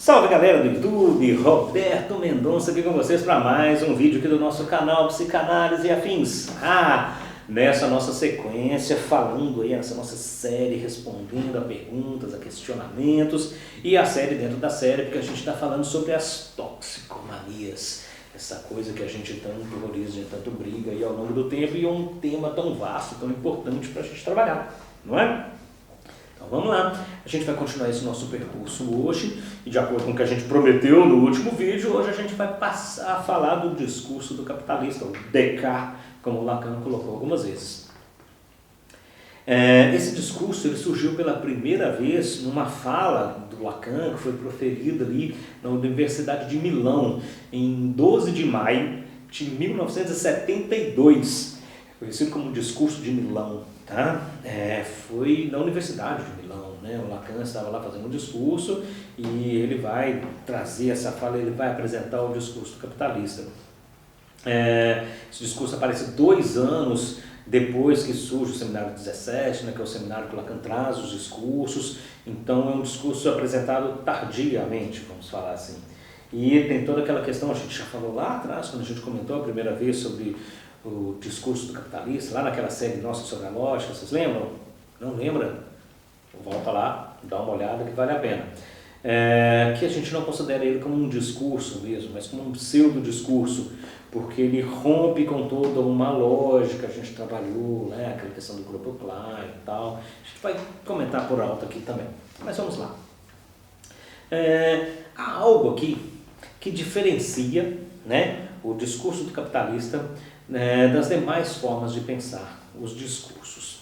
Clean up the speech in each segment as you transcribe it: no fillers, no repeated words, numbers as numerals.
Salve galera do YouTube, Roberto Mendonça aqui com vocês para mais um vídeo aqui do nosso canal Psicanálise e Afins. Nessa nossa sequência, falando aí, nessa nossa série, respondendo a perguntas, a questionamentos e a série dentro da série, porque a gente está falando sobre as toxicomanias, essa coisa que a gente tanto horroriza, a gente tanto briga aí ao longo do tempo e é um tema tão vasto, tão importante para a gente trabalhar, não é? Então vamos lá, a gente vai continuar esse nosso percurso hoje e de acordo com o que a gente prometeu no último vídeo, hoje a gente vai passar a falar do discurso do capitalista, o Descartes, como o Lacan colocou algumas vezes. Esse discurso ele surgiu pela primeira vez numa fala do Lacan, que foi proferida ali na Universidade de Milão, em 12 de maio de 1972, conhecido como Discurso de Milão. Tá? Foi na Universidade de Milão, né? O Lacan estava lá fazendo um discurso e ele vai trazer essa fala, ele vai apresentar o discurso do capitalista. Esse discurso aparece 2 anos depois que surge o Seminário 17, né, que é o seminário que o Lacan traz os discursos, então é um discurso apresentado tardiamente, vamos falar assim. E tem toda aquela questão, a gente já falou lá atrás, quando a gente comentou a primeira vez sobre o discurso do capitalista, lá naquela série nossa sobre a lógica, vocês lembram? Não lembra? Volta lá, dá uma olhada que vale a pena. Que a gente não considera ele como um discurso mesmo, mas como um pseudo-discurso, porque ele rompe com toda uma lógica, a gente trabalhou, né, aquela questão do grupo Klein e tal, a gente vai comentar por alto aqui também, mas vamos lá. Há algo aqui que diferencia, né, o discurso do capitalista das demais formas de pensar os discursos.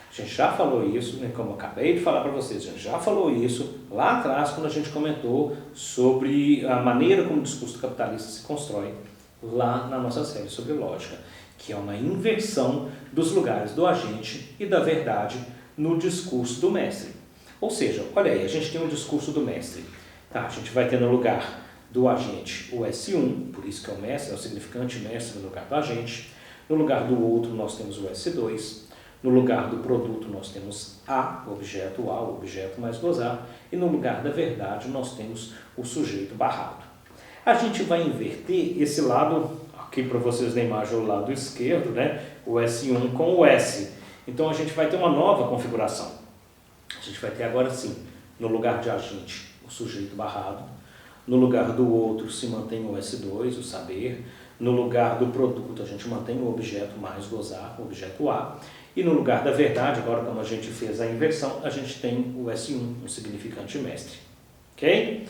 A gente já falou isso, né, como eu acabei de falar para vocês, a gente já falou isso lá atrás quando a gente comentou sobre a maneira como o discurso do capitalista se constrói lá na nossa série sobre lógica, que é uma inversão dos lugares do agente e da verdade no discurso do mestre. Ou seja, olha aí, a gente tem um discurso do mestre, tá? A gente vai ter no lugar do agente o S1, por isso que é o mestre, é o significante mestre no lugar do agente. No lugar do outro nós temos o S2. No lugar do produto nós temos A, o objeto mais gozar. E no lugar da verdade nós temos o sujeito barrado. A gente vai inverter esse lado, aqui para vocês na imagem o lado esquerdo, né? O S1 com o S. Então a gente vai ter uma nova configuração. A gente vai ter agora sim, no lugar de agente, o sujeito barrado. No lugar do outro se mantém o S2, o saber. No lugar do produto a gente mantém o objeto mais gozar, o objeto A. E no lugar da verdade, agora como a gente fez a inversão, a gente tem o S1, o significante mestre. Ok?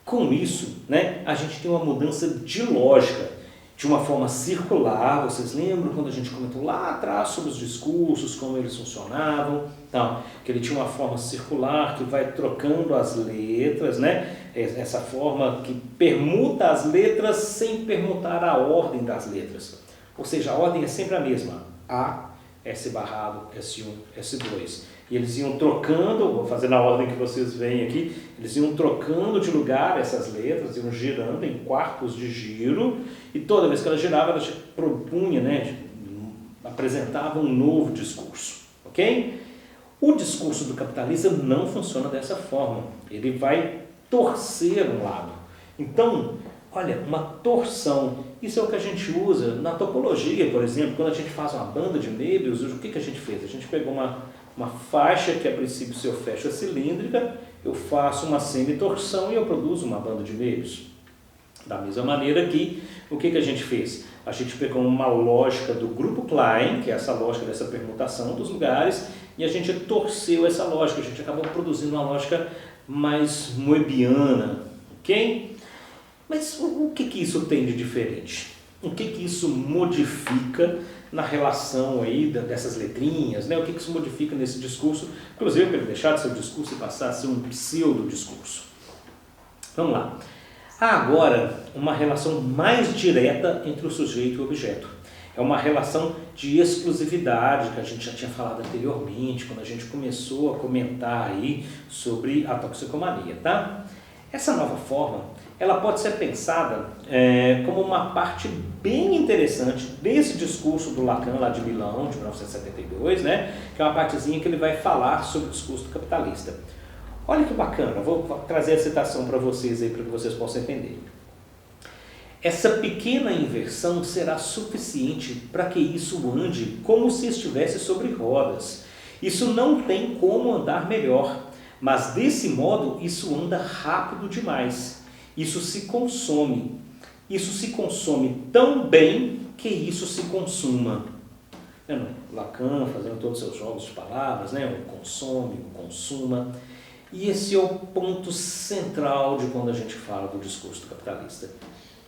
Com isso, né, a gente tem uma mudança de lógica, de uma forma circular. Vocês lembram quando a gente comentou lá atrás sobre os discursos, como eles funcionavam? Então, que ele tinha uma forma circular que vai trocando as letras, né? Essa forma que permuta as letras sem permutar a ordem das letras. Ou seja, a ordem é sempre a mesma. A, S barrado, S1, S2. E eles iam trocando, vou fazer na ordem que vocês veem aqui, eles iam trocando de lugar essas letras, iam girando em quartos de giro, e toda vez que ela girava, ela propunha, né, apresentava um novo discurso. Ok? O discurso do capitalista não funciona dessa forma. Ele vai torcer um lado. Então, olha, uma torção. Isso é o que a gente usa na topologia, por exemplo, quando a gente faz uma banda de Möbius, o que a gente fez? A gente pegou uma faixa que a princípio se eu fecho a cilíndrica, eu faço uma semitorção e eu produzo uma banda de Möbius. Da mesma maneira que, o que a gente fez? A gente pegou uma lógica do grupo Klein, que é essa lógica dessa permutação dos lugares, e a gente torceu essa lógica, a gente acabou produzindo uma lógica mais moebiana, ok? Mas o que isso tem de diferente? O que isso modifica na relação aí dessas letrinhas, né? O que isso modifica nesse discurso, inclusive para ele deixar de ser um discurso e passar a ser um pseudo-discurso? Vamos lá. Há agora uma relação mais direta entre o sujeito e o objeto. É uma relação de exclusividade que a gente já tinha falado anteriormente, quando a gente começou a comentar aí sobre a toxicomania, tá? Essa nova forma, ela pode ser pensada como uma parte bem interessante desse discurso do Lacan lá de Milão, de 1972, né? Que é uma partezinha que ele vai falar sobre o discurso do capitalista. Olha que bacana, vou trazer a citação para vocês aí, para que vocês possam entender. Essa pequena inversão será suficiente para que isso ande como se estivesse sobre rodas. Isso não tem como andar melhor, mas desse modo isso anda rápido demais. Isso se consome. Isso se consome tão bem que isso se consuma. Lacan fazendo todos os seus jogos de palavras, né? O consome, o consuma. E esse é o ponto central de quando a gente fala do discurso capitalista.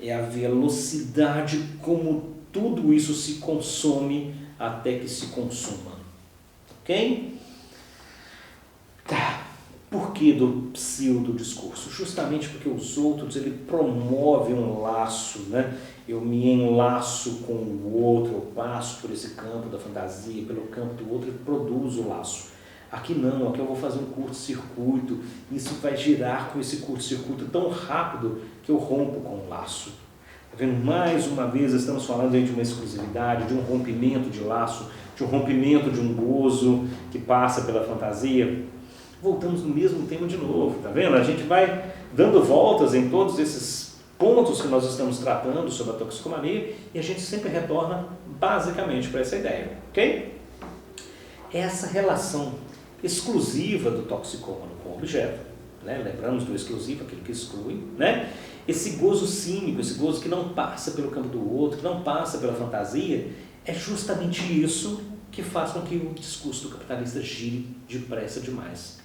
É a velocidade como tudo isso se consome até que se consuma. Ok? Tá. Por que do pseudo-discurso? Justamente porque os outros, ele promove um laço, né? Eu me enlaço com o outro, eu passo por esse campo da fantasia, pelo campo do outro e produzo o laço. Aqui não, aqui eu vou fazer um curto-circuito, isso vai girar com esse curto-circuito tão rápido que eu rompo com o laço. Tá vendo? Mais uma vez estamos falando aí de uma exclusividade, de um rompimento de laço, de um rompimento de um gozo que passa pela fantasia. Voltamos no mesmo tema de novo, tá vendo? A gente vai dando voltas em todos esses pontos que nós estamos tratando sobre a toxicomania e a gente sempre retorna basicamente para essa ideia, ok? Essa relação exclusiva do toxicômano com o objeto, né? Lembramos do exclusivo, aquele que exclui, né? Esse gozo cínico, esse gozo que não passa pelo campo do outro, que não passa pela fantasia, é justamente isso que faz com que o discurso do capitalista gire depressa demais.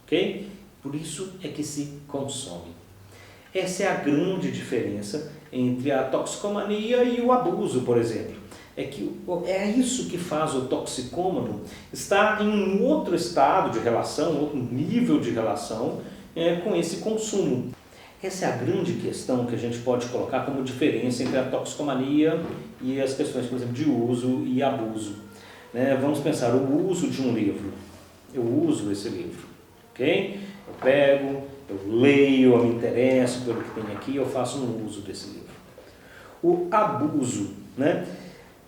Ok? Por isso é que se consome. Essa é a grande diferença entre a toxicomania e o abuso, por exemplo. É isso que faz o toxicômano estar em um outro estado de relação, outro nível de relação com esse consumo. Essa é a grande questão que a gente pode colocar como diferença entre a toxicomania e as questões, por exemplo, de uso e abuso. Vamos pensar o uso de um livro. Eu uso esse livro, ok? Eu pego, eu leio, eu me interesso pelo que tem aqui, eu faço um uso desse livro. O abuso, né?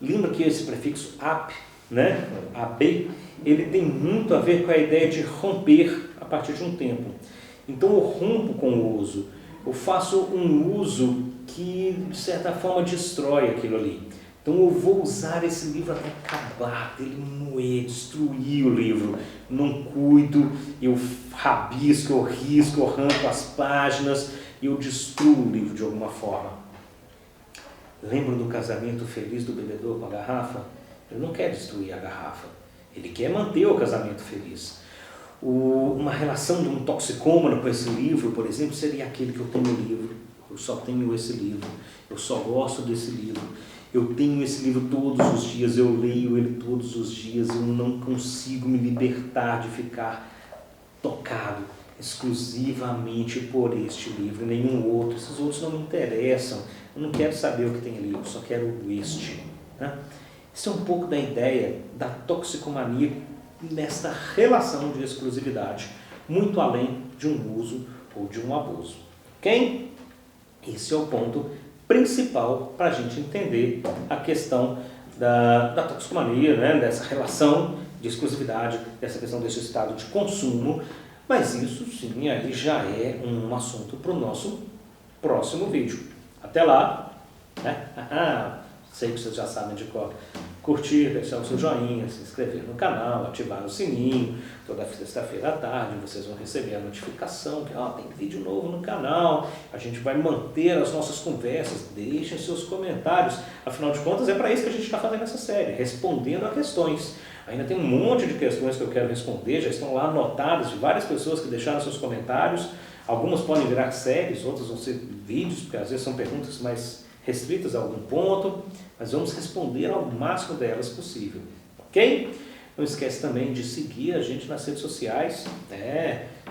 Lembra que esse prefixo ap, né? AB, ele tem muito a ver com a ideia de romper a partir de um tempo. Então eu rompo com o uso, eu faço um uso que de certa forma destrói aquilo ali. Então eu vou usar esse livro até acabar, ele moer, destruir o livro. Não cuido, eu rabisco, eu risco, eu arranco as páginas e eu destruo o livro de alguma forma. Lembra do casamento feliz do bebedor com a garrafa? Ele não quer destruir a garrafa, ele quer manter o casamento feliz. Uma relação de um toxicômano com esse livro, por exemplo, seria aquele que eu tenho o livro, eu só tenho esse livro, eu só gosto desse livro, eu tenho esse livro todos os dias, eu leio ele todos os dias, eu não consigo me libertar de ficar tocado exclusivamente por este livro, nenhum outro. Esses outros não me interessam, eu não quero saber o que tem ali, eu só quero este. Né? Isso é um pouco da ideia da toxicomania nesta relação de exclusividade, muito além de um uso ou de um abuso. Ok? Esse é o ponto principal para a gente entender a questão da toxicomania, né? Dessa relação de exclusividade, dessa questão desse estado de consumo, mas isso sim aí já é um assunto para o nosso próximo vídeo. Até lá, né? Sei que vocês já sabem de cor. Curtir, deixar o seu joinha, se inscrever no canal, ativar o sininho. Toda sexta-feira à tarde vocês vão receber a notificação que tem vídeo novo no canal. A gente vai manter as nossas conversas, deixem seus comentários. Afinal de contas, é para isso que a gente está fazendo essa série, respondendo a questões. Ainda tem um monte de questões que eu quero responder, já estão lá anotadas de várias pessoas que deixaram seus comentários. Algumas podem virar séries, outras vão ser vídeos, porque às vezes são perguntas mais restritas a algum ponto, mas vamos responder ao máximo delas possível, ok? Não esquece também de seguir a gente nas redes sociais,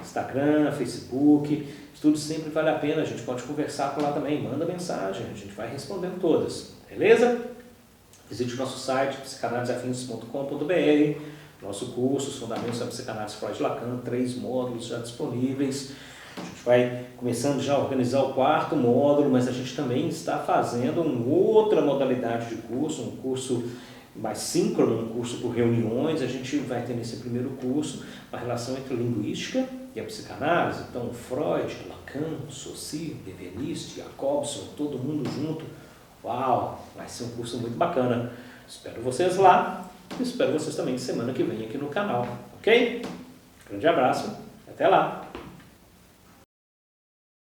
Instagram, Facebook, isso tudo sempre vale a pena, a gente pode conversar por lá também, manda mensagem, a gente vai respondendo todas, beleza? Visite o nosso site, psicanalisafins.com.br, nosso curso, os Fundamentos da Psicanálise Freud e Lacan, 3 módulos já disponíveis. A gente vai começando já a organizar o 4º módulo, mas a gente também está fazendo uma outra modalidade de curso, um curso mais síncrono, um curso por reuniões. A gente vai ter nesse primeiro curso uma relação entre linguística e a psicanálise, então Freud, Lacan, Saussure, Benveniste, Jacobson, todo mundo junto. Uau, vai ser um curso muito bacana. Espero vocês lá e espero vocês também semana que vem aqui no canal, ok? Grande abraço, até lá!